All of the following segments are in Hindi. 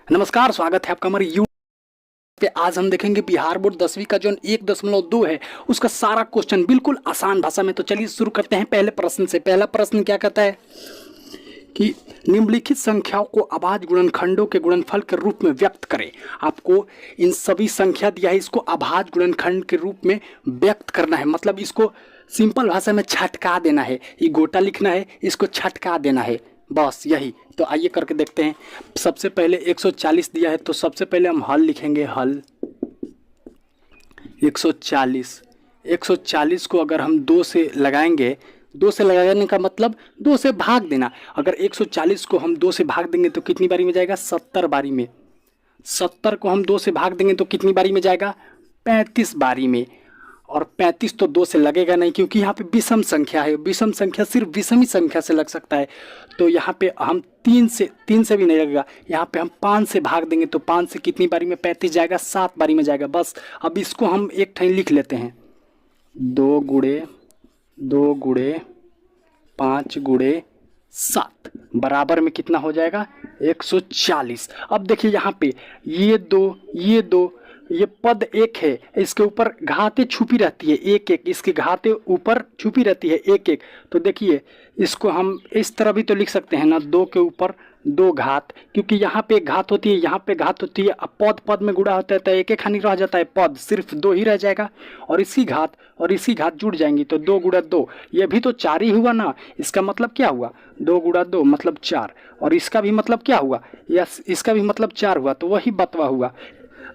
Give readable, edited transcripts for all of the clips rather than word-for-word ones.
नमस्कार, स्वागत है आपका हमारे यूट्यूब पे। आज हम देखेंगे बिहार बोर्ड 10वीं का जो 1.2 है उसका सारा क्वेश्चन बिल्कुल आसान भाषा में। तो चलिए शुरू करते हैं पहले प्रश्न से। पहला प्रश्न क्या कहता है कि निम्नलिखित संख्याओं को अभाज्य गुणनखंडों के गुणनफल के रूप में व्यक्त करें। आपको इन सभी संख्या दिया है, इसको अभाज्य गुणनखंड के रूप में व्यक्त करना है, मतलब इसको सिंपल भाषा में छटका देना है। ये गोटा लिखना है, इसको छटका देना है, बस यही। तो आइए करके देखते हैं। सबसे पहले 140 दिया है, तो सबसे पहले हम हल लिखेंगे। हल 140 को अगर हम 2 से लगाएंगे, 2 से लगाने का मतलब 2 से भाग देना। अगर 140 को हम 2 से भाग देंगे तो कितनी बारी में जाएगा? 70 बारी में। 70 को हम 2 से भाग देंगे तो कितनी बारी में जाएगा? 35 बारी में। और 35 तो 2 से लगेगा नहीं, क्योंकि यहाँ पे विषम संख्या है। विषम संख्या सिर्फ विषमी संख्या से लग सकता है। तो यहाँ पे हम 3 से भी नहीं लगेगा। यहाँ पे हम 5 से भाग देंगे तो 5 से कितनी बारी में 35 जाएगा? 7 बारी में जाएगा। बस अब इसको हम एक ठाई लिख लेते हैं। 2 गुणे 5 गुणे 7 बराबर में कितना हो जाएगा? 140। अब देखिए यहाँ पे ये पद एक है, इसके ऊपर घातें छुपी रहती है एक एक, इसकी घातें ऊपर छुपी रहती है एक एक। तो देखिए इसको हम इस तरह भी तो लिख सकते हैं ना, 2 के ऊपर 2 घात, क्योंकि यहाँ पे एक घात होती है, यहाँ पे घात होती है। अब पद में गुणा होता है तो एक एक हानि रह जाता है, पद सिर्फ 2 ही रह जाएगा। और इसी घात जुड़ जाएंगी तो 2 गुणा 2, ये भी तो 4 ही हुआ ना। इसका मतलब क्या हुआ? 2 गुणा 2 मतलब 4। और इसका भी मतलब क्या हुआ? यस, इसका भी मतलब 4 हुआ, तो वही बतवा हुआ।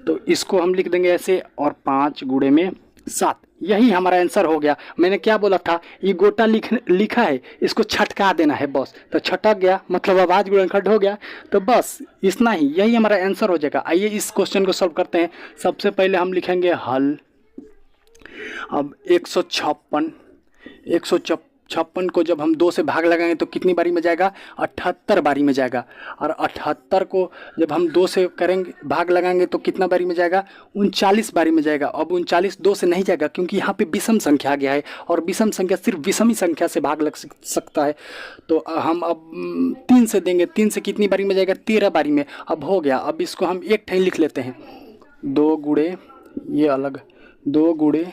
तो इसको हम लिख देंगे ऐसे, और 5 गुणे में 7, यही हमारा आंसर हो गया। मैंने क्या बोला था? ये गोटा लिखा है, इसको छटका देना है बस। तो छटक गया मतलब अभाज्य गुणनखंड हो गया। तो बस इतना ही, यही हमारा आंसर हो जाएगा। आइए इस क्वेश्चन को सॉल्व करते हैं। सबसे पहले हम लिखेंगे हल। अब 156 को जब हम 2 से भाग लगाएंगे तो कितनी बारी में जाएगा? 78 बारी में जाएगा। और 78 को जब हम 2 से करेंगे भाग लगाएंगे तो कितना बारी में जाएगा? 39 बारी में जाएगा। अब 39 2 से नहीं जाएगा, क्योंकि यहाँ पे विषम संख्या आ गया है, और विषम संख्या सिर्फ विषमी संख्या से भाग लग सकता है। तो हम अब 3 से देंगे, 3 से कितनी बारी में जाएगा? 13 बारी में। अब हो गया। अब इसको हम एक ठाई लिख लेते हैं। 2 गुणे, ये अलग, 2 गुणे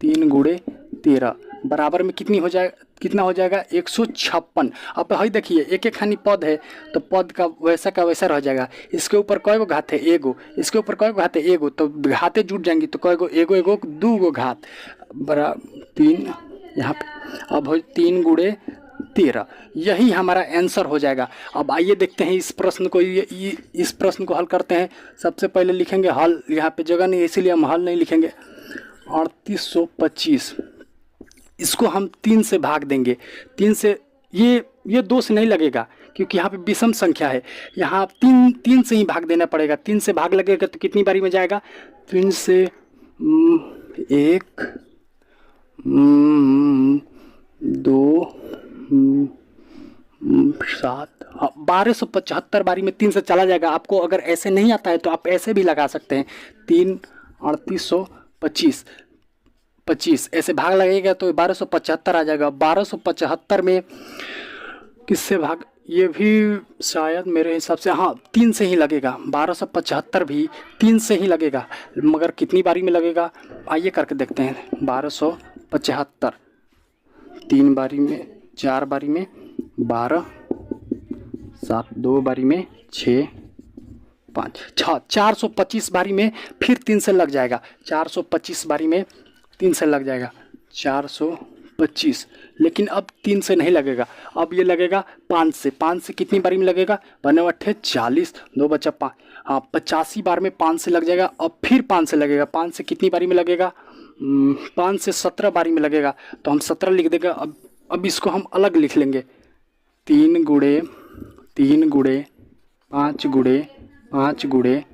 3 गुणे 13 बराबर में कितना हो जाएगा? 156। अब भाई देखिए एक एक खानी पद है, तो पद का वैसा रह जाएगा। इसके ऊपर कई गो घात है? एगो। इसके ऊपर कई गो घात है? एगो। तो घातें जुट जाएंगी तो कई गो? एगो 2 गो घात बरा 3 यहाँ पे। अब हो 3 गुणे 13, यही हमारा आंसर हो जाएगा। अब आइए देखते हैं इस प्रश्न को, इस प्रश्न को हल करते हैं। सबसे पहले लिखेंगे हल। यहाँ पे जगह नहीं, इसीलिए हम हल नहीं लिखेंगे। 3825, इसको हम 3 से भाग देंगे। 3 से ये 2 से नहीं लगेगा, क्योंकि यहाँ पे विषम संख्या है। यहाँ 3 से ही भाग देना पड़ेगा। 3 से भाग लगेगा तो कितनी बारी में जाएगा? 3 से 1 2 7, 1275 बारी में 3 से चला जाएगा। आपको अगर ऐसे नहीं आता है तो आप ऐसे भी लगा सकते हैं। 3 3825 ऐसे भाग लगेगा तो 1275 आ जाएगा। 1275 में किससे भाग? ये भी शायद मेरे हिसाब से 3 से ही लगेगा। 1275 भी 3 से ही लगेगा, मगर कितनी बारी में लगेगा आइए करके देखते हैं। 1275 3 बारी में, 4 बारी में 12, 7 2 बारी में 6 5 6 425 बारी में फिर 3 से लग जाएगा। 425 बारी में 3 से लग जाएगा। 425, लेकिन अब 3 से नहीं लगेगा। अब ये लगेगा 5 से। 5 से कितनी बारी में लगेगा? 9 40, 2 बचा 5, 85 बार में 5 से लग जाएगा। अब फिर 5 से लगेगा। 5 से कितनी बारी में लगेगा? 5 से 17 बारी में लगेगा। तो हम 17 लिख देगा। अब इसको हम अलग लिख लेंगे। 3 गुणे 5 गुणे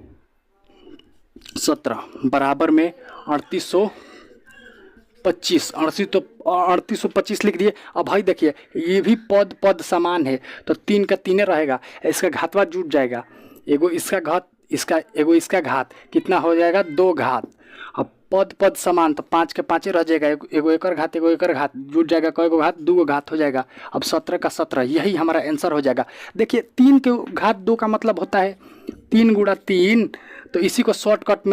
17 बराबर में 3825 लिख दिए। अब भाई देखिए ये भी पद समान है, तो 3 का 3 रहेगा, इसका घातवा जुट जाएगा। एगो इसका घात, इसका घात कितना हो जाएगा? 2 घात। अब पद पद समान, तो 5 के 5 रह जाएगा, एगो एकर घात एगो एकर घात जुट जाएगा, कई गो घात 2 गो घात हो जाएगा। अब 17 का 17, यही हमारा आंसर हो जाएगा। देखिए 3 के घात 2 का मतलब होता है 3 गुणा 3, तो इसी को शॉर्टकट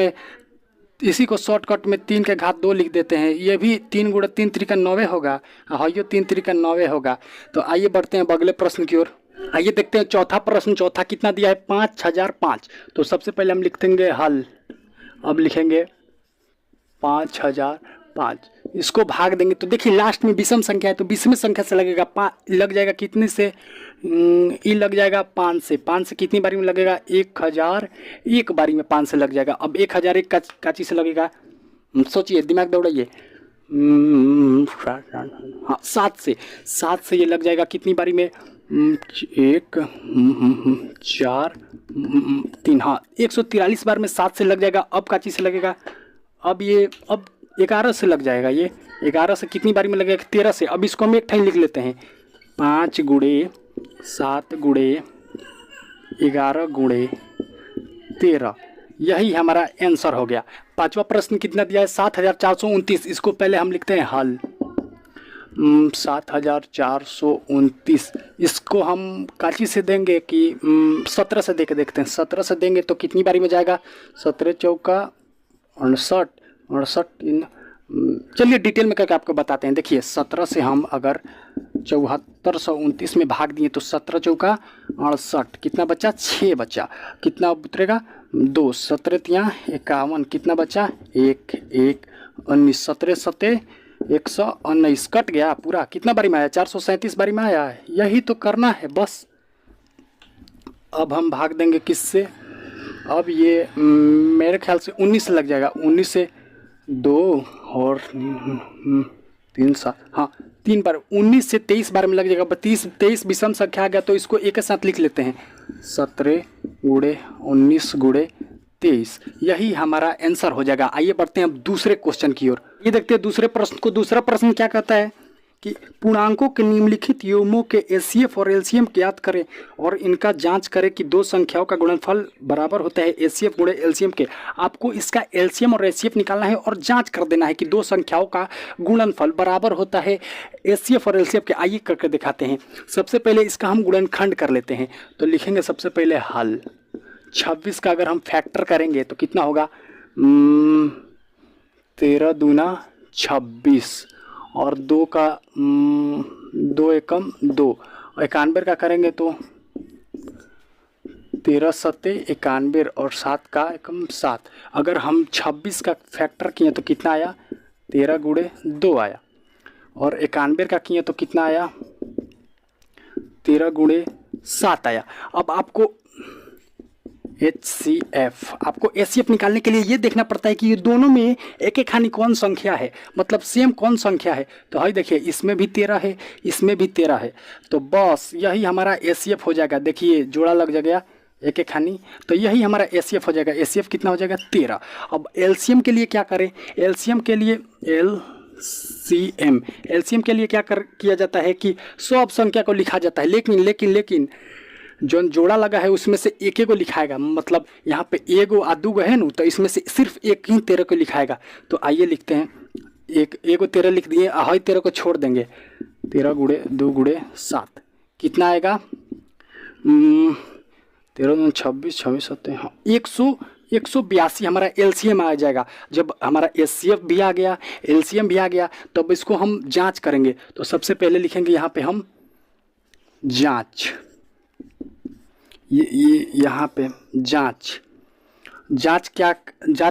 में 3 के घात 2 लिख देते हैं। ये भी 3 गुणा 3 त्रिका 9 होगा, हाँ ये 3 त्रिका 9 होगा। तो आइए बढ़ते हैं अगले प्रश्न की ओर। आइए देखते हैं चौथा प्रश्न। चौथा कितना दिया है? 5005। तो सबसे पहले हम लिख देंगे हल। अब लिखेंगे 5005, इसको भाग देंगे तो देखिए लास्ट में विषम संख्या है, तो विषम संख्या से लगेगा लग जाएगा कितने से, ये लग जाएगा 5 से। 5 से कितनी बारी में लगेगा? 1000 एक बारी में 5 से लग जाएगा। अब 1000 एक का चीज से लगेगा, सोचिए, दिमाग दौड़ाइए। हाँ 7 से ये लग जाएगा कितनी बारी में? 1 4 3, हाँ 143 बार में 7 से लग जाएगा। अब का चीज से लगेगा? अब 11 से लग जाएगा। ये 11 से कितनी बारी में लगेगा? 13 से। अब इसको हम एक ठाई लिख लेते हैं, 5 गुणे 7 गुणे 11 गुणे 13, यही हमारा आंसर हो गया। पांचवा प्रश्न कितना दिया है? 7429। इसको पहले हम लिखते हैं हल। 7429, इसको हम काची से देंगे कि 17 से दे के देखते हैं। 17 से देंगे तो कितनी बारी में जाएगा? 17 चौका 68, 68। चलिए डिटेल में करके आपको बताते हैं। देखिए 17 से हम अगर 7429 में भाग दिए तो 17 चौका 68, कितना बचा? 6 बचा। कितना उतरेगा? 2, 17 तिया 51, कितना बचा? 1 1 19, 17 सते 119, कट गया पूरा। कितना बारी में आया? 437 बारी में आया है। यही तो करना है बस। अब हम भाग देंगे किससे? अब ये मेरे ख्याल से 19 से लग जाएगा। 19 से 2 और 3 7, हाँ 3 बार। 19 से 23 बार में लग जाएगा। 23 विषम संख्या आ गया तो इसको एक साथ लिख लेते हैं, 17 गुणे 19 गुणे 23, यही हमारा आंसर हो जाएगा। आइए बढ़ते हैं अब दूसरे क्वेश्चन की ओर। ये देखते हैं दूसरे प्रश्न को। दूसरा प्रश्न क्या कहता है कि पूर्णांकों के निम्नलिखित योगों के एचसीएफ और एलसीएम ज्ञात करें और इनका जांच करें कि दो संख्याओं का गुणनफल बराबर होता है एचसीएफ गुणे एलसीएम के। आपको इसका एलसीएम और एचसीएफ निकालना है और जांच कर देना है कि दो संख्याओं का गुणनफल बराबर होता है एचसीएफ और एलसीएम के। आइए करके दिखाते हैं। सबसे पहले इसका हम गुणनखंड कर लेते हैं। तो लिखेंगे सबसे पहले हल। 26 का अगर हम फैक्टर करेंगे तो कितना होगा? 13 दूना 26 और 2 का 2 एकम 2, 91 का करेंगे तो 13 सत्ते 91 और 7 का एकम 7। अगर हम 26 का फैक्टर किए तो कितना आया? 13 गुणे 2 आया। और 91 का किए तो कितना आया? 13 गुणे 7 आया। अब आपको HCF, आपको HCF निकालने के लिए ये देखना पड़ता है कि ये दोनों में एक एक खानी कौन संख्या है, मतलब सेम कौन संख्या है। तो हाई देखिए, इसमें भी 13 है, इसमें भी 13 है, तो बस यही हमारा HCF हो जाएगा। देखिए जोड़ा लग जाएगा एक एक खानी, तो यही हमारा HCF हो जाएगा। HCF कितना हो जाएगा? 13। अब LCM के लिए क्या करें? LCM के लिए LCM के लिए क्या किया जाता है कि सब संख्या को लिखा जाता है, लेकिन जो जोड़ा लगा है उसमें से एक को लिखाएगा। मतलब यहाँ पे एगो आ दूगो है ना, तो इसमें से सिर्फ एक ही 13 को लिखाएगा। तो आइए लिखते हैं, एगो 13 लिख दिए, हाई 13 को छोड़ देंगे। 13 गुणे 2 गुणे 7 कितना आएगा? 13 26 26 7, हाँ 182 हमारा LCM आ जाएगा। जब हमारा HCF भी आ गया, LCM भी आ गया, तब इसको हम जांच करेंगे। तो सबसे पहले लिखेंगे यहाँ पे हम जांच। ये यहाँ पे जांच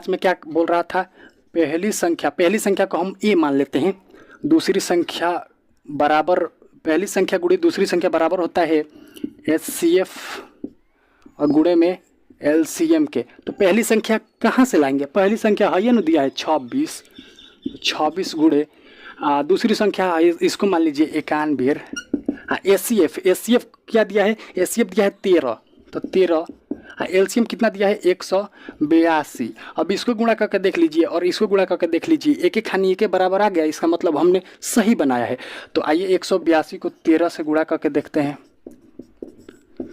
में क्या बोल रहा था? पहली संख्या को हम A मान लेते हैं। दूसरी संख्या बराबर, पहली संख्या गुणे दूसरी संख्या बराबर होता है HCF और गुणे में LCM के। तो पहली संख्या कहाँ से लाएंगे? पहली संख्या है ये ना दिया है 26 गुणे दूसरी संख्या इसको मान लीजिए 91। हाँ HCF क्या दिया है? HCF दिया है 13, तो 13। हाँ LCM कितना दिया है? 182। अब इसको गुणा करके देख लीजिए और इसको गुणा करके देख लीजिए, एक एक खानी एक के बराबर आ गया। इसका मतलब हमने सही बनाया है। तो आइए 182 को 13 से गुणा करके देखते हैं।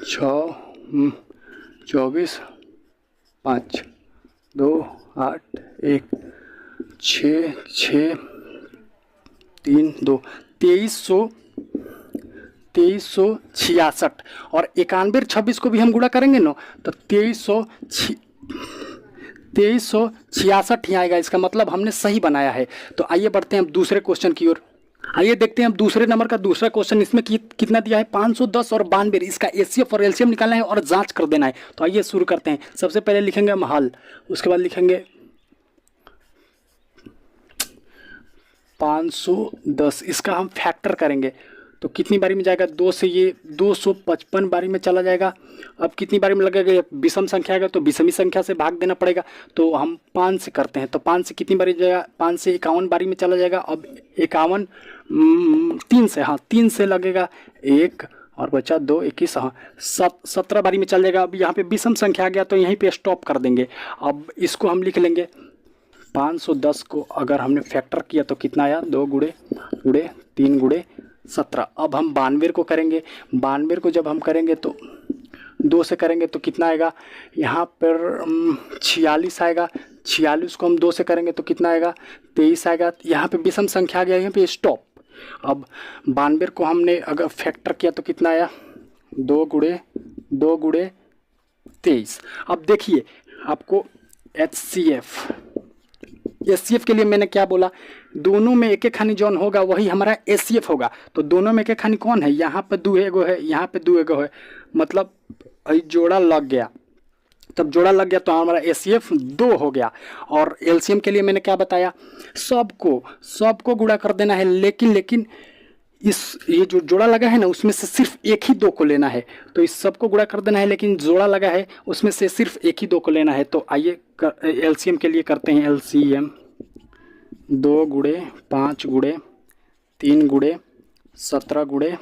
6 24 5 2 8 1 6 6 3 2 2366 और 91 26 को भी हम गुणा करेंगे ना तो 2366 ही आएगा। इसका मतलब हमने सही बनाया है। तो आइए बढ़ते हैं हम दूसरे क्वेश्चन की ओर। आइए देखते हैं हम दूसरे नंबर का दूसरा क्वेश्चन। इसमें कितना दिया है 510 और 92। इसका एचसीएफ और एलसीएम निकालना है और जांच कर देना है। तो आइए शुरू करते हैं। सबसे पहले लिखेंगे हम हल, उसके बाद लिखेंगे 510, इसका हम फैक्टर करेंगे तो कितनी बारी में जाएगा, 2 से ये 255 बारी में चला जाएगा। अब कितनी बारी में लगेगा, विषम संख्या आएगा तो विषमी संख्या से भाग देना पड़ेगा। तो हम 5 से करते हैं तो 5 से कितनी बारी जाएगा, 5 से 51 बारी में चला जाएगा। अब 51 3 से, हाँ 3 से लगेगा 1 और बचा 2 21, हाँ 17 बारी में चल जाएगा। अब यहाँ पे विषम संख्या आ गया तो यहीं पे स्टॉप कर देंगे। अब इसको हम लिख लेंगे 510 को अगर हमने फैक्टर किया तो कितना आया, 2 गुणे 3 गुणे 17। अब हम 92 को करेंगे। 92 को जब हम करेंगे तो 2 से करेंगे तो कितना आएगा, यहाँ पर 46 आएगा। 46 को हम 2 से करेंगे तो कितना आएगा, 23 आएगा। यहाँ पे विषम संख्या आ गया, यहाँ पे स्टॉप। अब 92 को हमने अगर फैक्टर किया तो कितना आया, 2 गुणे 23। अब देखिए आपको एचसीएफ के लिए मैंने क्या बोला, दोनों में एक एक खानी जौन होगा वही हमारा एचसीएफ होगा। तो दोनों में एक एक खानी कौन है, यहाँ पे 2 एगो है, यहाँ पे 2 एगो है, मतलब जोड़ा लग गया। तब जोड़ा लग गया तो हमारा एचसीएफ 2 हो गया। और एलसीएम के लिए मैंने क्या बताया, सबको गुणा कर देना है। लेकिन ये जो जोड़ा लगा है ना उसमें से सिर्फ एक ही 2 को लेना है। तो इस सबको गुणा कर देना है, लेकिन जोड़ा लगा है उसमें से सिर्फ एक ही 2 को लेना है। तो आइए एलसीएम के लिए करते हैं। एलसीएम 2 गुणे 5 गुणे 3 गुणे 17 गुणे,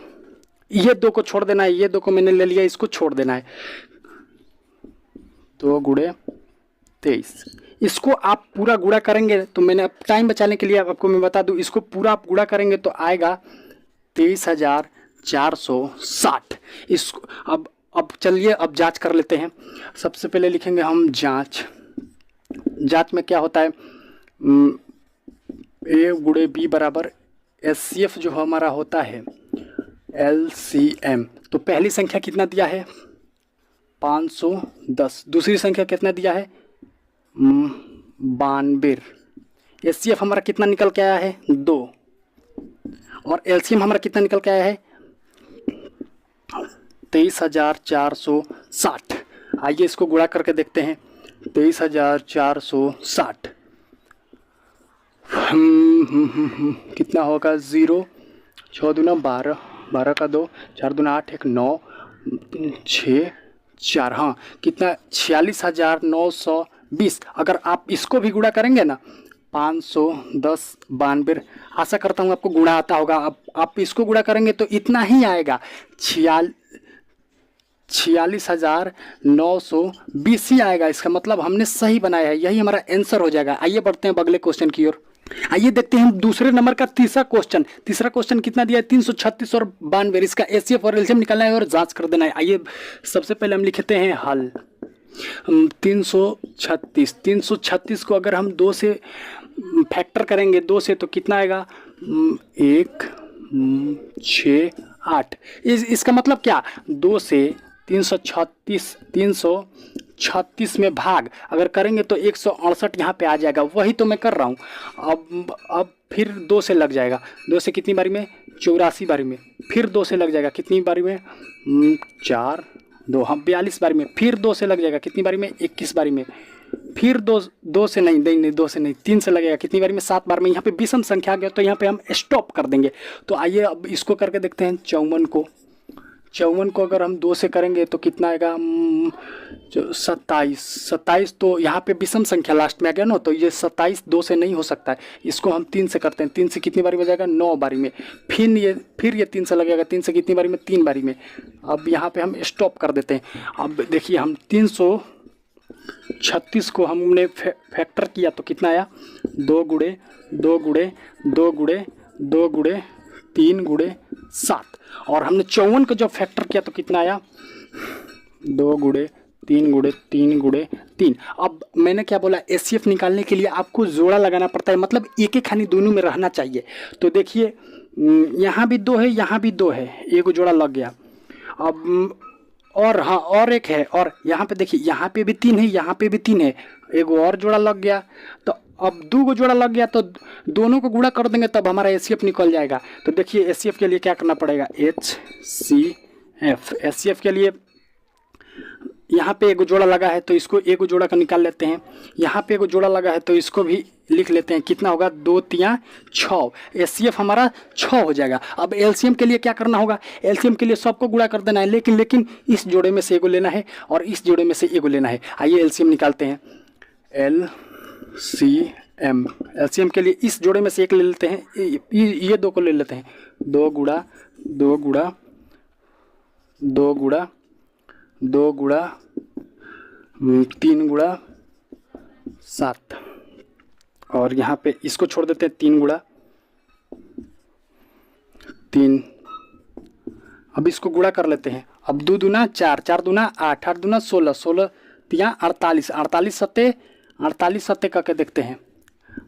ये 2 को छोड़ देना है, ये 2 को मैंने ले लिया, इसको छोड़ देना है। 2 गुणे 23, इसको आप पूरा गुणा करेंगे तो मैंने अब टाइम बचाने के लिए आपको मैं बता दूं, इसको पूरा आप गुणा करेंगे तो आएगा 23,460। इसको अब चलिए अब जांच कर लेते हैं। सबसे पहले लिखेंगे हम जांच में क्या होता है, ए गुणे बी बराबर एचसीएफ जो हमारा होता है एलसीएम। तो पहली संख्या कितना दिया है 510, दूसरी संख्या कितना दिया है 92। एचसीएफ हमारा कितना निकल के आया है 2 और एलसीएम हमारा कितना निकल के आया है 23,460। आइए इसको गुणा करके देखते हैं। 23,460 कितना होगा, 0 6 दूना 12, 12 का 2, 4 दूना 8, 1 9, 6 4, हाँ कितना 46,920। अगर आप इसको भी गुणा करेंगे ना 510 92, आशा करता हूँ आपको गुणा आता होगा। अब आप इसको गुणा करेंगे तो इतना ही आएगा, 46,920 ही आएगा। इसका मतलब हमने सही बनाया है, यही हमारा आंसर हो जाएगा। आइए बढ़ते हैं अगले क्वेश्चन की ओर। आइए देखते हैं हम दूसरे नंबर का तीसरा क्वेश्चन कितना दिया है 336 और 92। इसका एचसीएफ और एलसीएम निकालना है और जांच कर देना है। आइए सबसे पहले हम लिखते हैं हल। 336 को अगर हम 2 से फैक्टर करेंगे 2 से तो कितना आएगा 1 6 8। इसका मतलब क्या, 2 से 336 में भाग अगर करेंगे तो 168 यहाँ पे आ जाएगा। वही तो मैं कर रहा हूँ। अब फिर 2 से लग जाएगा, 2 से कितनी बारी में 84 बारी में, फिर 2 से लग जाएगा कितनी बारी में 4 2, हाँ 42 बारी में, फिर 2 से लग जाएगा कितनी बारी में 21 बारी में, फिर 2 से नहीं 2 से नहीं 3 से लगेगा कितनी बारी में 7 बार में। यहाँ पे विषम संख्या आ गया तो यहाँ पे हम स्टॉप कर देंगे। तो आइए अब इसको करके देखते हैं। 54 को अगर हम 2 से करेंगे तो कितना आएगा 27। तो यहाँ पे विषम संख्या लास्ट में आ गया ना, तो ये 27 2 से नहीं हो सकता है। इसको हम 3 से करते हैं। 3 से कितनी बारी में जाएगा 9 बारी में, फिर ये 3 से लगेगा, 3 से कितनी बारी में 3 बारी में। अब यहाँ पे हम स्टॉप कर देते हैं। अब देखिए हम 336 को हमने फैक्टर किया तो कितना आया 2 गुणे 2 गुणे 2 गुणे 2 गुणे 3 गुणे 7। और हमने 54 को जब फैक्टर किया तो कितना आया 2 गुणे 3 गुड़े 3 गुड़े 3। अब मैंने क्या बोला, एचसीएफ निकालने के लिए आपको जोड़ा लगाना पड़ता है, मतलब एक एक खानी दोनों में रहना चाहिए। तो देखिए यहाँ भी 2 है, यहाँ भी 2 है, एक जोड़ा लग गया। अब और हाँ और एक है, और यहाँ पे देखिए यहाँ पे भी 3 है, यहाँ पे भी 3 है, एक और जोड़ा लग गया। तो अब 2 को जोड़ा लग गया तो दोनों को गुणा कर देंगे तब हमारा एचसीएफ निकल जाएगा। तो देखिए एचसीएफ के लिए क्या करना पड़ेगा, एचसीएफ के लिए यहाँ पे एक जोड़ा लगा है तो इसको एक जोड़ा का निकाल लेते हैं, यहाँ पे एक जोड़ा लगा है तो इसको भी लिख लेते हैं। कितना होगा, 2 3 6, एचसीएफ हमारा 6 हो जाएगा। अब एलसीएम के लिए क्या करना होगा, एलसीएम के लिए सबको गुणा कर देना है, लेकिन इस जोड़े में से एगो लेना है और इस जोड़े में से एगो लेना है। आइए एलसीएम निकालते हैं। एलसीएम के लिए इस जोड़े में से एक ले लेते हैं, ये 2 को ले लेते हैं। 2 गुड़ा 2 गुड़ा 2 गुड़ा 2 गुड़ा 3 गुड़ा 7, और यहाँ पे इसको छोड़ देते हैं 3 गुड़ा 3। अब इसको गुणा कर लेते हैं। अब 2 दूना 4, 4 दूना 8, 8 दूना 16, 16 तिया 48, 48 सत्ते करके देखते हैं।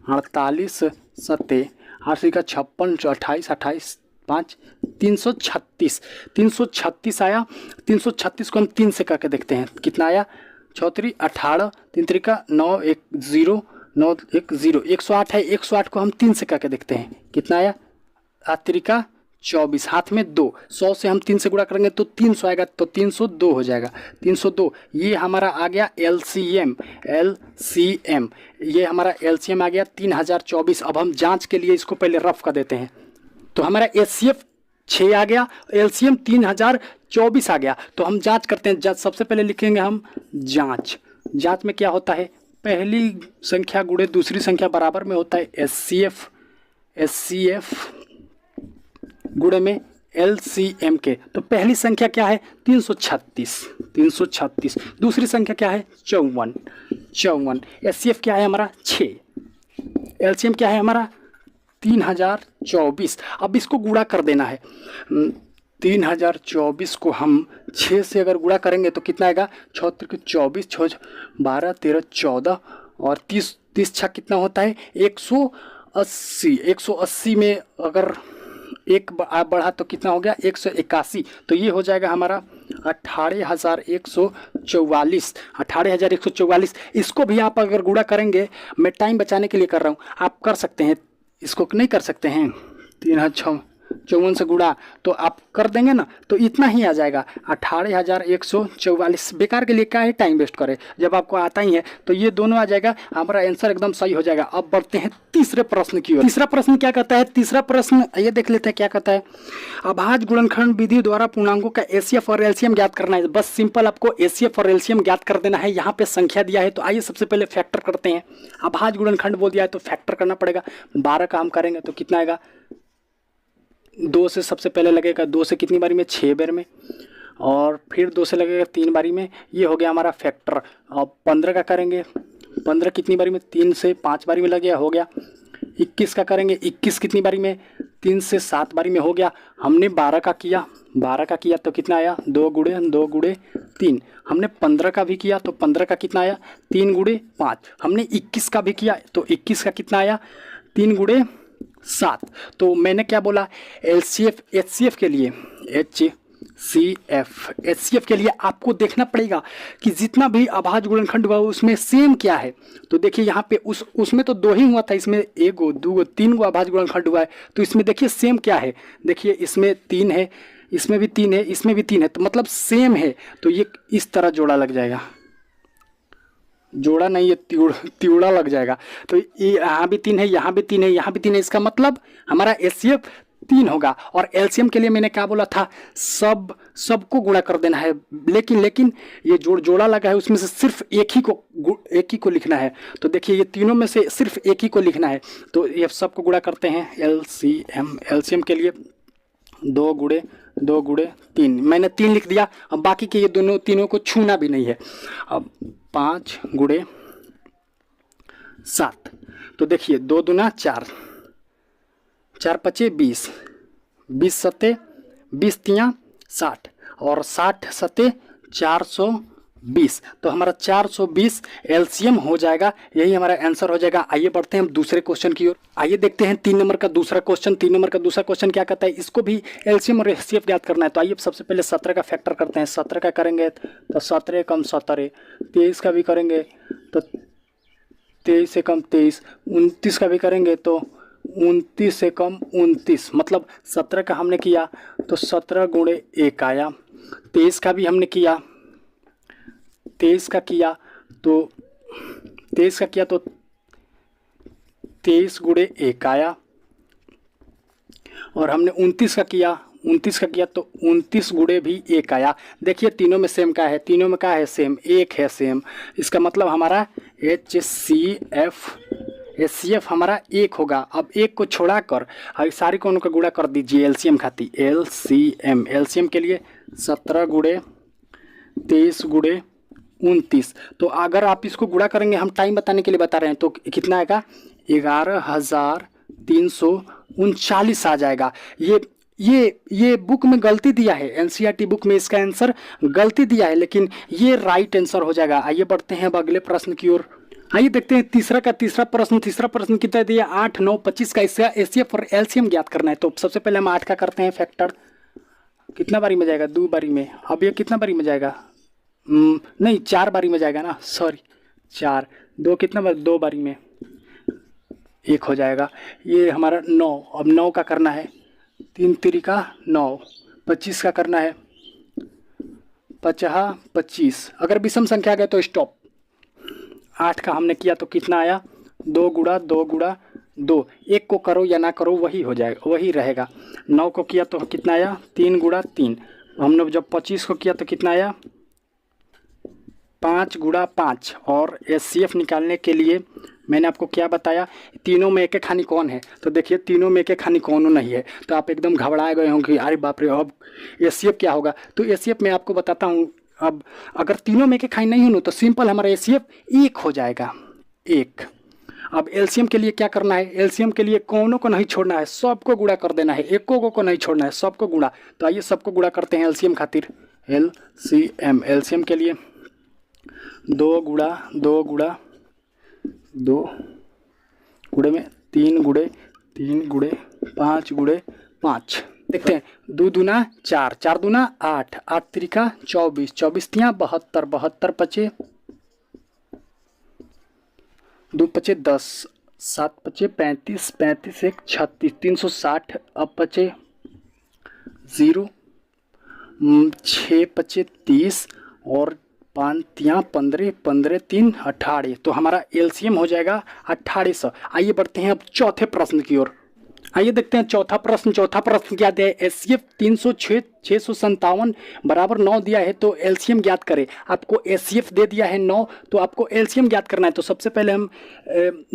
48 सत्ते 8 का 56, 28, 28 5 336, 336 आया। 336 को हम 3 से करके देखते हैं, कितना आया, 6 3 18, 3 3 का 9 1 0 9 1 0, 108 है। 108 को हम 3 से करके देखते हैं, कितना आया, 8 3 का 24, हाथ में 2, 100 से हम 3 से गुणा करेंगे तो 300 आएगा, तो 302 हो जाएगा। 302 ये हमारा आ गया एलसीएम। ये हमारा एलसीएम आ गया 3024। अब हम जांच के लिए इसको पहले रफ कर देते हैं। तो हमारा एचसीएफ 6 आ गया, एलसीएम 3024 आ गया। तो हम जांच करते हैं। सबसे पहले लिखेंगे हम जांच में क्या होता है, पहली संख्या गुणे दूसरी संख्या बराबर में होता है एचसीएफ गुणे में एलसीएम के। तो पहली संख्या क्या है, 336। दूसरी संख्या क्या है, 54। एचसीएफ क्या है हमारा 6, एलसीएम क्या है हमारा 3024। अब इसको गुणा कर देना है। 3024 को हम 6 से अगर गुणा करेंगे तो कितना आएगा, 6 3 24, 6 12 13 14 और 30 6 कितना होता है, 180। 180 में अगर एक बढ़ा तो कितना हो गया, 181। तो ये हो जाएगा हमारा 18,144। 18,144। इसको भी आप अगर गुणा करेंगे, मैं टाइम बचाने के लिए कर रहा हूँ, आप कर सकते हैं, इसको नहीं कर सकते हैं, 3,54 से गुणा तो आप कर देंगे ना, तो इतना ही आ जाएगा 18,144। बेकार के लिए क्या है टाइम वेस्ट करें, जब आपको आता ही है तो ये दोनों आ जाएगा, हमारा आंसर एकदम सही हो जाएगा। अब बढ़ते हैं तीसरे प्रश्न की ओर। तीसरा प्रश्न क्या कहता है, तीसरा प्रश्न ये देख लेते हैं क्या कहता है। अभाज्य गुणनखंड विधि द्वारा पूर्णांकों का एचसीएफ और एलसीएम ज्ञात करना है। बस सिंपल आपको एचसीएफ और एलसीएम ज्ञात कर देना है। यहाँ पे संख्या दिया है तो आइए सबसे पहले फैक्टर करते हैं। अभाज्य गुणनखंड बोल दिया है तो फैक्टर करना पड़ेगा। 12 का हम करेंगे तो कितना आएगा, 2 से सबसे पहले लगेगा, 2 से कितनी बारी में, 6 बार में, और फिर 2 से लगेगा 3 बारी में। ये हो गया हमारा फैक्टर। अब 15 का करेंगे, 15 कितनी बारी में, 3 से 5 बारी में लग गया, हो गया। 21 का करेंगे, 21 कितनी बारी में, 3 से 7 बारी में, हो गया। हमने 12 का किया, 12 का किया तो कितना आया, 2 गुणे 3। हमने 15 का भी किया तो 15 का कितना आया, 3 गुणे 5। हमने 21 का भी किया तो 21 का कितना आया, 3 गुणे 7। तो मैंने क्या बोला, एचसीएफ के लिए एचसीएफ के लिए आपको देखना पड़ेगा कि जितना भी अभाज्य गुणनखंड हुआ उसमें सेम क्या है। तो देखिए यहाँ पे उसमें तो 2 ही हुआ था, इसमें 1 2 3 अभाज्य गुणनखंड हुआ है। तो इसमें देखिए सेम क्या है, देखिए इसमें 3 है, इसमें भी 3 है, इसमें भी 3 है, तो मतलब सेम है। तो ये इस तरह जोड़ा लग जाएगा, जोड़ा नहीं है तिउड़ा लग जाएगा। तो यहाँ भी 3 है, यहाँ भी 3 है, यहाँ भी 3 है, इसका मतलब हमारा एचसीएफ 3 होगा। और एलसीएम के लिए मैंने क्या बोला था, सबको गुणा कर देना है, लेकिन ये जोड़ा लगा है उसमें से सिर्फ एक ही को लिखना है। तो देखिए ये तीनों में से सिर्फ एक ही को लिखना है, तो ये सबको गुणा करते हैं। एलसीएम के लिए 2 गुणे 3, मैंने 3 लिख दिया। अब बाकी के ये तीनों को छूना भी नहीं है। अब 5 गुणे 7, तो देखिए 2 दूना 4, 4 पचे 20, 20 सत्ते 20 तियाँ 60, और 60 सत्ते 420। 20। तो हमारा 420 एलसीएम हो जाएगा, यही हमारा आंसर हो जाएगा। आइए बढ़ते हैं हम दूसरे क्वेश्चन की ओर। आइए देखते हैं 3 नंबर का दूसरा क्वेश्चन। 3 नंबर का दूसरा क्वेश्चन क्या कहता है, इसको भी एलसीएम और एचसीएफ ज्ञात करना है। तो आइए सबसे पहले 17 का फैक्टर करते हैं। 17 का करेंगे तो 17 कम 17, 23 का भी करेंगे तो 23 से कम 23, 29 का भी करेंगे तो 29 से कम 29, मतलब 17 का हमने किया तो 17 गुणे 1 आया। 23 का भी हमने किया, 23 का किया तो 23 गुणे 1 आया। और हमने 29 का किया, 29 का किया तो 29 गुणे भी 1 आया। देखिए तीनों में सेम का है, तीनों में क्या है, सेम, 1 है सेम। इसका मतलब हमारा एचसीएफ हमारा 1 होगा। अब 1 को छोड़ा कर सारी कोनों का गुणा कर दीजिए एलसीएम खाती। एलसीएम के लिए 17 गुणे 23 गुणे 29। तो अगर आप इसको गुणा करेंगे, हम टाइम बताने के लिए बता रहे हैं, तो कितना आएगा, 11,339 आ जाएगा। ये बुक में गलती दिया है, एनसीईआरटी बुक में इसका आंसर गलती दिया है, लेकिन ये राइट आंसर हो जाएगा। आइए बढ़ते हैं अब अगले प्रश्न की ओर। आइए देखते हैं तीसरा प्रश्न कितना दिया, 8, 9, 25 का इसका एचसीएफ और एलसीएम ज्ञात करना है। तो सबसे पहले हम 8 का करते हैं फैक्टर। कितना बारी में जाएगा, 2 बारी में। अब ये कितना बारी में जाएगा, नहीं 4 बारी में जाएगा ना, सॉरी 4, 2 कितना बार, 2 बारी में 1 हो जाएगा। ये हमारा 9, अब 9 का करना है, 3 तिरिका 9, 25 का करना है, 50 25। अगर विषम संख्या आ गए तो स्टॉप। 8 का हमने किया तो कितना आया, 2 गुणा 2 गुणा 2, 1 को करो या ना करो वही हो जाएगा, वही रहेगा। 9 को किया तो कितना आया, 3 गुणा 3। हमने जब 25 को किया तो कितना आया, 5 गुणा 5। और एचसीएफ निकालने के लिए मैंने आपको क्या बताया, तीनों में एक एक हानि कौन है, तो देखिए तीनों में एक एक हानि कौन नहीं है। तो आप एकदम घबराए गए होंगे, अरे बाप रे अब एचसीएफ क्या होगा। तो एचसीएफ मैं आपको बताता हूँ। अब अगर तीनों में एक एक हानि नहीं हो तो सिंपल हमारा एचसीएफ 1 हो जाएगा, 1। अब एलसीएम के लिए क्या करना है, एलसीएम के लिए कौनों को नहीं छोड़ना है, सबको गुणा कर देना है, एको को नहीं छोड़ना है, सबको गुणा। तो आइए सबको गुणा करते हैं एलसीएम खातिर। एलसीएम के लिए 2 गुणा 2 गुणा 2 गुणे में 3 गुणे 3 गुणे 5 गुणे 5। देखते हैं, 2 दूना 4, 4 दूना 8, 8 तिरिका 24, 24 तिया 72, 72 पचे 2 पचे 10, 7 पचे 35, 35 1 36, 360। अब पचे 0, 6 पचे 30 और 5 तिया 15, 15 3 18। तो हमारा एलसीएम हो जाएगा 2800। आइए बढ़ते हैं अब चौथे प्रश्न की ओर। आइए देखते हैं चौथा प्रश्न क्या दिया है, एचसीएफ 306 657 बराबर 9 दिया है, तो एलसीएम ज्ञात करें। आपको एचसीएफ दे दिया है 9, तो आपको एलसीएम ज्ञात करना है। तो सबसे पहले हम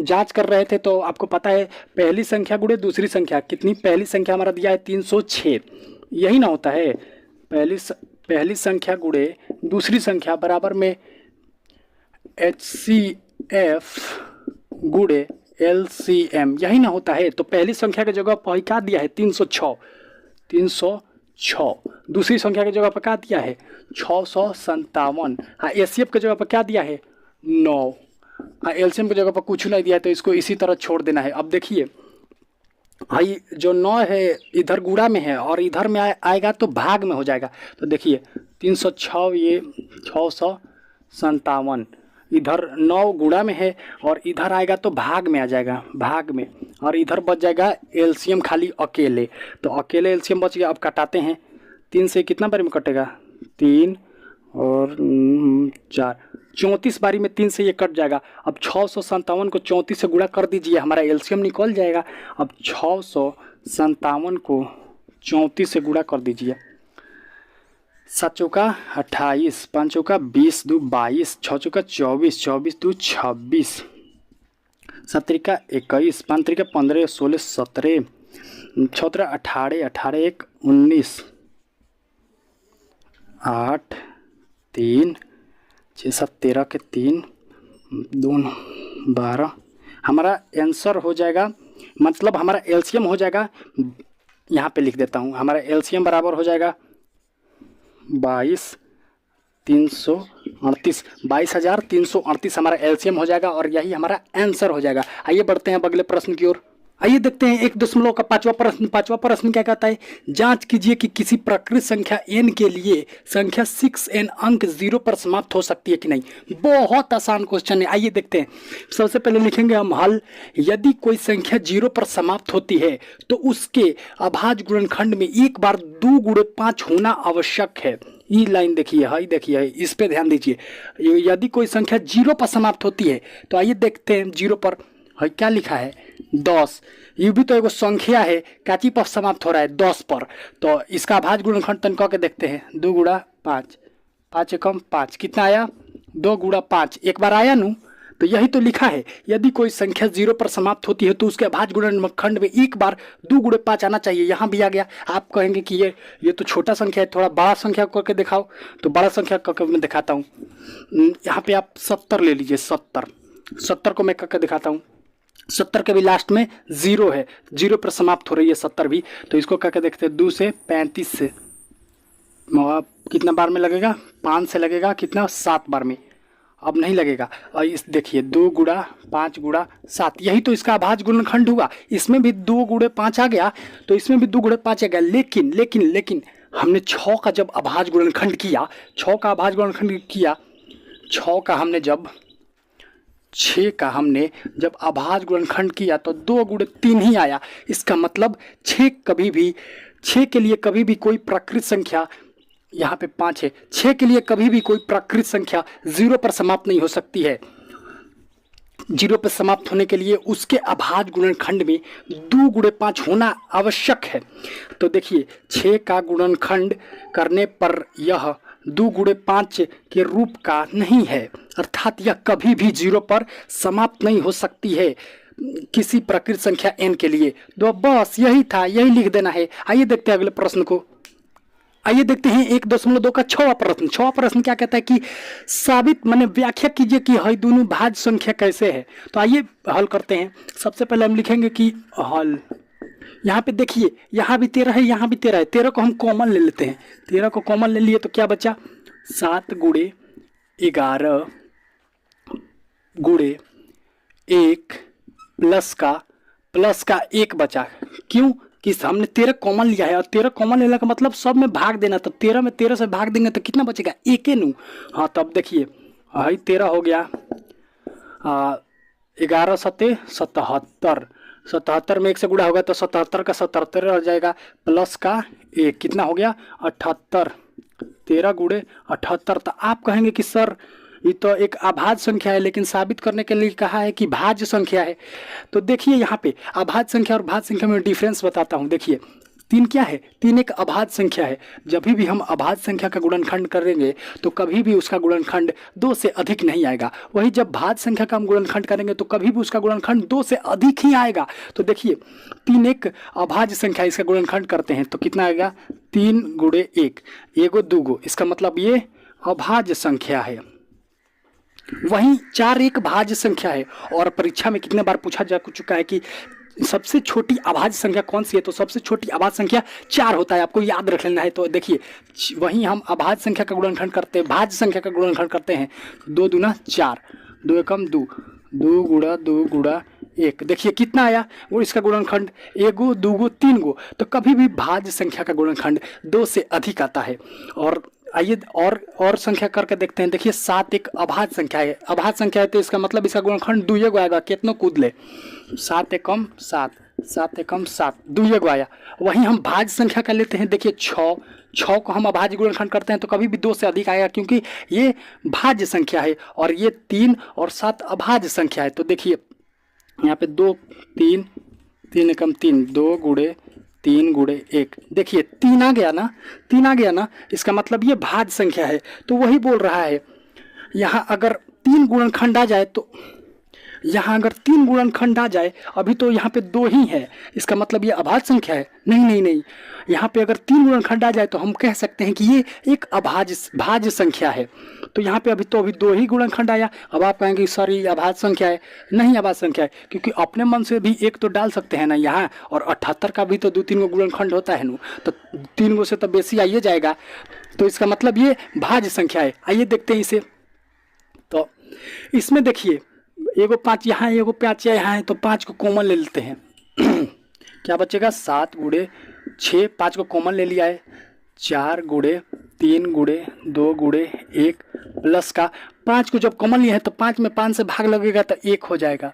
जांच कर रहे थे, तो आपको पता है पहली संख्या गुणे दूसरी संख्या कितनी, पहली संख्या हमारा दिया है 306, यही ना होता है, पहली संख्या गुणे दूसरी संख्या बराबर में एचसीएफ गुणे एलसीएम, यही ना होता है। तो पहली संख्या की जगह पर क्या दिया है, 306, 306। दूसरी संख्या की जगह पर क्या दिया है, 657। हाँ, एचसीएफ की जगह पर क्या दिया है, 9। हाँ, एलसीएम की जगह पर कुछ नहीं दिया है, तो इसको इसी तरह छोड़ देना है। अब देखिए भाई, जो 9 है इधर गुणा में है और इधर में आएगा तो भाग में हो जाएगा। तो देखिए 306, ये 657, इधर 9 गुणा में है और इधर आएगा तो भाग में आ जाएगा, भाग में, और इधर बच जाएगा एलसीएम खाली अकेले। तो अकेले एलसीएम बच गया। अब कटाते हैं, 3 से कितना बारी में कटेगा, 3 और 4, 34 बारी में 3 से ये कट जाएगा। अब 657 को 34 से गुणा कर दीजिए, हमारा एलसीएम निकल जाएगा। अब 657 को 34 से गुणा कर दीजिए, 7 चौका 28, 5 चौका 20, 2 22, 6 चौका 24, 24 2 26, 7 त्रिका 21, 5 त्रिका 15, 16 17, 6 त्रिका 18, 18 1 19, 8 3 6 7 13 के 3 2 12। हमारा आंसर हो जाएगा, मतलब हमारा एलसीएम हो जाएगा, यहाँ पे लिख देता हूँ, हमारा एलसीएम बराबर हो जाएगा 22 338, 22,338 हमारा एलसीएम हो जाएगा और यही हमारा आंसर हो जाएगा। आइए बढ़ते हैं अब अगले प्रश्न की ओर। आइए देखते हैं 1 का पांचवा प्रश्न क्या कहता है। जांच कीजिए कि किसी प्रकृत संख्या n के लिए संख्या 6n अंक 0 पर समाप्त हो सकती है कि नहीं। बहुत आसान क्वेश्चन है, आइए देखते हैं। सबसे पहले लिखेंगे हम हल। यदि कोई संख्या 0 पर समाप्त होती है तो उसके अभाज्य गुणनखंड में एक बार 2 गुणे 5 होना आवश्यक है। ये लाइन देखिए, हाई देखिए, इस पे ध्यान दीजिए। यदि कोई संख्या 0 पर समाप्त होती है तो आइए देखते हैं 0 पर है क्या लिखा है 10। ये भी तो एक संख्या है, काची पर समाप्त हो रहा है 10 पर। तो इसका अभाज्य गुणनखंड तन कह के देखते हैं। 2 गुणा 5, 5 एकम 5, कितना आया 2 गुणा 5, एक बार आया नू। तो यही तो लिखा है, यदि कोई संख्या 0 पर समाप्त होती है तो उसके अभाज्य गुणनखंड में एक बार 2 गुणे 5 आना चाहिए। यहाँ भी आ गया। आप कहेंगे कि ये तो छोटा संख्या है, थोड़ा बड़ा संख्या करके दिखाओ। तो बड़ा संख्या करके मैं दिखाता हूँ। यहाँ पे आप 70 ले लीजिए। 70 को मैं करके दिखाता हूँ। 70 के भी लास्ट में 0 है, 0 पर समाप्त हो रही है 70 भी। तो इसको करके देखते हैं। 2 से 35 से कितना बार में लगेगा, 5 से लगेगा कितना 7 बार में, अब नहीं लगेगा। और इस देखिए 2 गुणा 5 गुणा 7, यही तो इसका अभाज्य गुणनखंड हुआ। इसमें भी 2 गुणे 5 आ गया, तो इसमें भी 2 गुणे 5 आ गया। लेकिन हमने 6 का जब अभाज्य गुणनखंड किया, 6 का अभाज्य गुणनखंड किया, 6 का हमने जब 6 का हमने जब अभाज्य गुणनखंड किया तो 2 गुणे 3 ही आया। इसका मतलब 6 के लिए कभी भी कोई प्रकृत संख्या, यहाँ पे 5 है, 6 के लिए कभी भी कोई प्रकृत संख्या 0 पर समाप्त नहीं हो सकती है। 0 पर समाप्त होने के लिए उसके अभाज्य गुणनखंड में 2 गुणे 5 होना आवश्यक है। तो देखिए 6 का गुणनखंड करने पर यह 2 गुणे 5 के रूप का नहीं है, अर्थात यह कभी भी 0 पर समाप्त नहीं हो सकती है किसी प्रकृत संख्या n के लिए। तो बस यही था, यही लिख देना है। आइए देखते हैं अगले प्रश्न को। आइए देखते हैं 1.2 का 6वां प्रश्न। 6वां प्रश्न क्या कहता है कि साबित माने व्याख्या कीजिए कि हई दोनों भाज्य संख्या कैसे है। तो आइए हल करते हैं। सबसे पहले हम लिखेंगे कि हल। यहाँ पे देखिए, यहाँ भी 13 है, यहाँ भी 13 है। 13 को हम कॉमन ले लेते हैं। 13 को कॉमन ले लिए तो क्या बचा 7 गुणे 11 गुणे 1 प्लस का 1 बचा। क्यों कि हमने 13 कॉमन लिया है और 13 कॉमन लेने का मतलब सब में भाग देना। तो 13 में 13 से भाग देंगे तो कितना बचेगा 1 नू। हाँ तब देखिए हाई 13 हो गया 11 सत्ते 77, 77 में 1 से गुणा होगा तो 77 का 77 रह जाएगा, प्लस का 1 कितना हो गया 78। 13 गुणे 78। तो आप कहेंगे कि सर ये तो एक अभाज्य संख्या है, लेकिन साबित करने के लिए कहा है कि भाज्य संख्या है। तो देखिए यहाँ पे अभाज्य संख्या और भाज्य संख्या में डिफरेंस बताता हूँ। देखिए 3 क्या है, 3 एक अभाज्य संख्या है। जब भी हम अभाज्य संख्या का गुणनखंड करेंगे तो कभी भी उसका गुणनखंड 2 से अधिक नहीं आएगा। वही जब भाज्य संख्या का हम गुणनखंड करेंगे तो कभी भी उसका गुणनखंड 2 से अधिक ही आएगा। तो देखिए 3 एक अभाज्य संख्या, इसका गुणनखंड करते हैं तो कितना आएगा 3 गुणे 1, एगो दूगो, इसका मतलब ये अभाज्य संख्या है। वहीं 4 एक भाज्य संख्या है। और परीक्षा में कितने बार पूछा जा चुका है कि सबसे छोटी अभाज्य संख्या कौन सी है, तो सबसे छोटी अभाज्य संख्या 4 होता है, आपको याद रख लेना है। तो देखिए वहीं हम अभाज्य संख्या का गुणनखंड करते हैं, भाज्य संख्या का गुणनखंड करते हैं। 2 दूना 4, 2 एकम 2, 2 गुणा 1, देखिए कितना आया वो इसका गुणनखंड, एगो दूगो 3 गो। तो कभी भी भाज्य संख्या का गुणनखंड 2 से अधिक आता है। और आइए और संख्या करके देखते हैं। देखिए 7 एक अभाज्य संख्या है। अभाज्य संख्या है तो इसका मतलब इसका गुणनखंड 2 गो आएगा, कितनों कूद ले 7 एकम 7, 7 एकम 7, 2 गो आया। वहीं हम भाज्य संख्या का लेते हैं। देखिए 6 को हम अभाज्य गुणनखंड करते हैं तो कभी भी 2 से अधिक आएगा, क्योंकि ये भाज्य संख्या है और ये 3 और 7 अभाज्य संख्या है। तो देखिए यहाँ पे 2 3, 3 एकम 3, 2 गुणे 3 गुणे 1, देखिए 3 आ गया ना, 3 आ गया ना, इसका मतलब ये भाज्य संख्या है। तो वही बोल रहा है यहाँ अगर 3 गुणनखंड आ जाए तो यहाँ अगर 3 गुणनखंड आ जाए, अभी तो यहाँ पे 2 ही है, इसका मतलब ये अभाज्य संख्या है। नहीं, यहाँ पे अगर 3 गुणनखंड आ जाए तो हम कह सकते हैं कि ये एक भाज्य संख्या है। तो यहाँ पे अभी 2 ही गुणनखंड आया। अब आप कहेंगे सर ये अभाज्य संख्या है। नहीं अभाज्य संख्या है, क्योंकि अपने मन से भी 1 तो डाल सकते हैं ना यहाँ, और 78 का भी तो 2-3 गो गुणनखंड होता है ना, तो 3 गो से तो बेसी आइए जाएगा। तो इसका मतलब ये भाज्य संख्या है। आइए देखते हैं इसे। तो इसमें देखिए एगो 5 यहाँ है, एगो 5 यहाँ है, तो 5 को कॉमन ले लेते हैं। क्या बचेगा 7 गुणे 6, 5 को कॉमन ले लिया है, 4 गुणे 3 गुणे 2 गुणे 1 प्लस का 5 को जब कॉमन लिया है तो 5 में 5 से भाग लगेगा तो 1 हो जाएगा।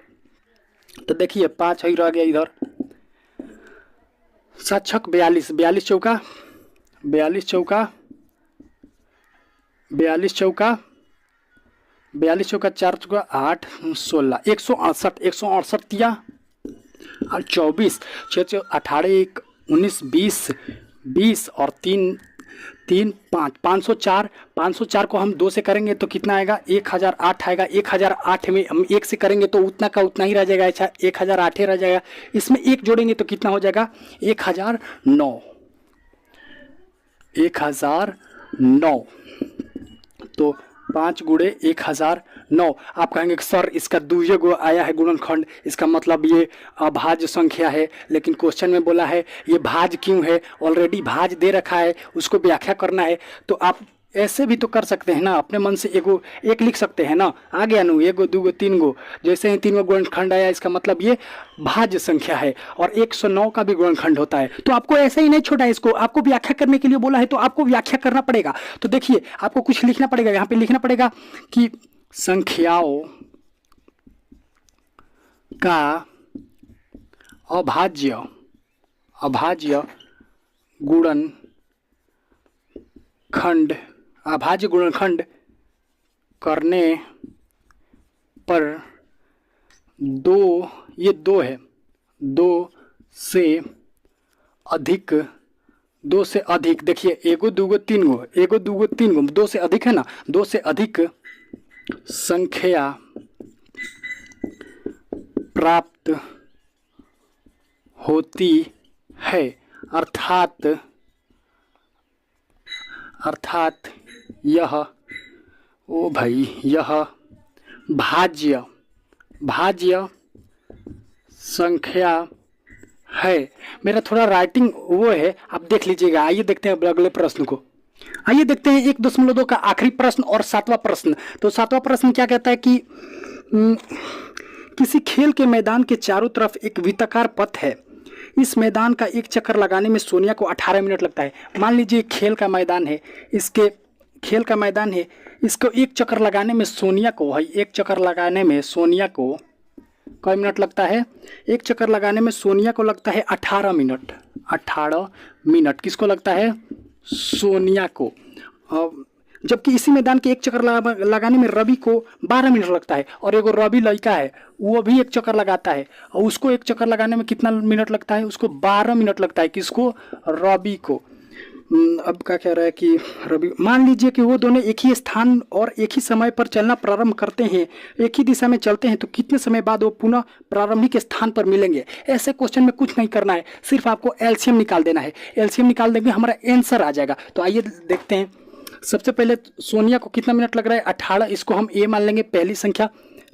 तो देखिए 5 ही रह गया इधर, 7 छक 42, 42 चौका 42 चौका 42 चौका 42 चौका 4 चौका 8 16 168 168 दिया और 24 6 18 1 19 20 20 और 3 3 5 504 504 को हम 2 से करेंगे तो कितना आएगा 1008 आएगा। 1008 में हम 1 से करेंगे तो उतना का उतना ही रह जाएगा। अच्छा 1008 रह जाएगा, इसमें 1 जोड़ेंगे तो कितना हो जाएगा 1009 1009। तो 5 गुणे 1009। आप कहेंगे कि सर इसका दुइये गो आया है गुणनखंड, इसका मतलब ये अभाज्य संख्या है, लेकिन क्वेश्चन में बोला है ये भाज्य क्यों है, ऑलरेडी भाज्य दे रखा है, उसको व्याख्या करना है। तो आप ऐसे भी तो कर सकते हैं ना, अपने मन से एगो एक लिख सकते हैं ना, आ गया नु एगो दूगो तीन गो, जैसे ही 3 गो गुणनखंड आया इसका मतलब ये भाज्य संख्या है। और 109 का भी गुणनखंड होता है। तो आपको ऐसे ही नहीं छोड़ा है, इसको आपको व्याख्या करने के लिए बोला है तो आपको व्याख्या करना पड़ेगा। तो देखिए आपको कुछ लिखना पड़ेगा, यहाँ पे लिखना पड़ेगा कि संख्याओं का अभाज्य गुणनखंड करने पर 2, ये 2 है, 2 से अधिक, देखिए एगो दूगो तीन गो, एगो दूगो तीन गो, 2 से अधिक है ना, 2 से अधिक संख्या प्राप्त होती है, अर्थात यह यह भाज्य संख्या है। मेरा थोड़ा राइटिंग वो है, आप देख लीजिएगा। आइए देखते हैं अगले प्रश्न को। आइए देखते हैं 1.2 का आखिरी प्रश्न और 7वां प्रश्न। तो 7वां प्रश्न क्या कहता है कि किसी खेल के मैदान के चारों तरफ एक वृत्ताकार पथ है, इस मैदान का एक चक्कर लगाने में सोनिया को 18 मिनट लगता है। मान लीजिए खेल का मैदान है, इसको एक चक्कर लगाने में सोनिया को कई मिनट लगता है, एक चक्कर लगाने में सोनिया को लगता है 18 मिनट। 18 मिनट किसको लगता है? सोनिया को। जबकि इसी मैदान के एक चक्कर लगाने में रवि को 12 मिनट लगता है, और एगो रवि लड़का है वो भी एक चक्कर लगाता है और उसको एक चक्कर लगाने में कितना मिनट लगता है? उसको 12 मिनट लगता है। किसको? रवि को। अब क्या कह रहा है कि रवि, मान लीजिए कि वो दोनों एक ही स्थान और एक ही समय पर चलना प्रारंभ करते हैं, एक ही दिशा में चलते हैं, तो कितने समय बाद वो पुनः प्रारंभिक स्थान पर मिलेंगे? ऐसे क्वेश्चन में कुछ नहीं करना है, सिर्फ आपको एलसीएम निकाल देना है। एलसीएम निकाल देंगे हमारा आंसर आ जाएगा। तो आइए देखते हैं। सबसे पहले सोनिया को कितना मिनट लग रहा है? 18। इसको हम ए मान लेंगे, पहली संख्या।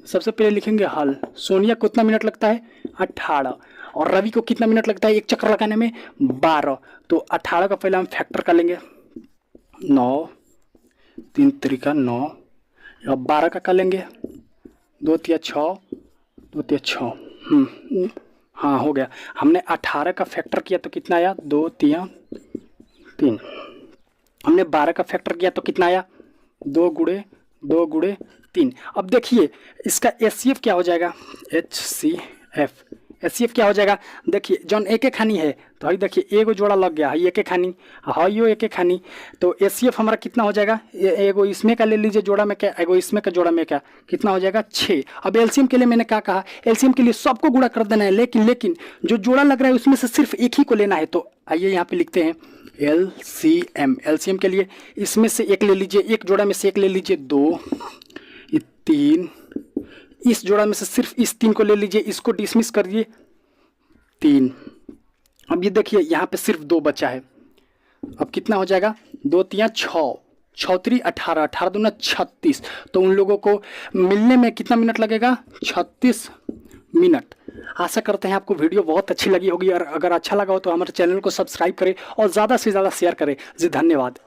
सबसे पहले लिखेंगे हल। सोनिया को कितना मिनट लगता है? 18। और रवि को कितना मिनट लगता है एक चक्कर लगाने में? 12। तो 18 का पहले हम फैक्टर कर लेंगे, 9 3 तरीका 9, और 12 का कर लेंगे, 2 तिया 6, 2 तिया 6। हाँ हो गया। हमने 18 का फैक्टर किया तो कितना आया? 2 तिया 3। हमने 12 का फैक्टर किया तो कितना आया? 2 गुणे 3। अब देखिए इसका एचसीएफ क्या हो जाएगा? एचसीएफ क्या हो जाएगा? देखिए जौन एक एक खानी है तो हई देखिए एगो जोड़ा लग गया, एक एक खानी, हइयो एक एक खानी, तो एचसीएफ हमारा कितना हो जाएगा? एगो इसमें का ले लीजिए जोड़ा में क्या, एगो इसमें का जोड़ा में क्या, कितना हो जाएगा? 6। अब एलसीएम के लिए मैंने क्या कहा? एलसीएम के लिए सबको गुणा कर देना है, लेकिन जो जोड़ा लग रहा है उसमें से सिर्फ एक ही को लेना है। तो आइए यहाँ पे लिखते हैं एलसीएम के लिए इसमें से एक ले लीजिए, एक जोड़ा में से एक ले लीजिए, 2 3, इस जोड़ा में से सिर्फ इस 3 को ले लीजिए, इसको डिसमिस कर दिए 3। अब ये देखिए यहाँ पे सिर्फ 2 बचा है। अब कितना हो जाएगा? 2 तिया 6, 6 3 18, 18 दूना 36। तो उन लोगों को मिलने में कितना मिनट लगेगा? 36 मिनट। आशा करते हैं आपको वीडियो बहुत अच्छी लगी होगी, और अगर अच्छा लगा हो तो हमारे चैनल को सब्सक्राइब करें और ज़्यादा से ज़्यादा शेयर करें। जी धन्यवाद।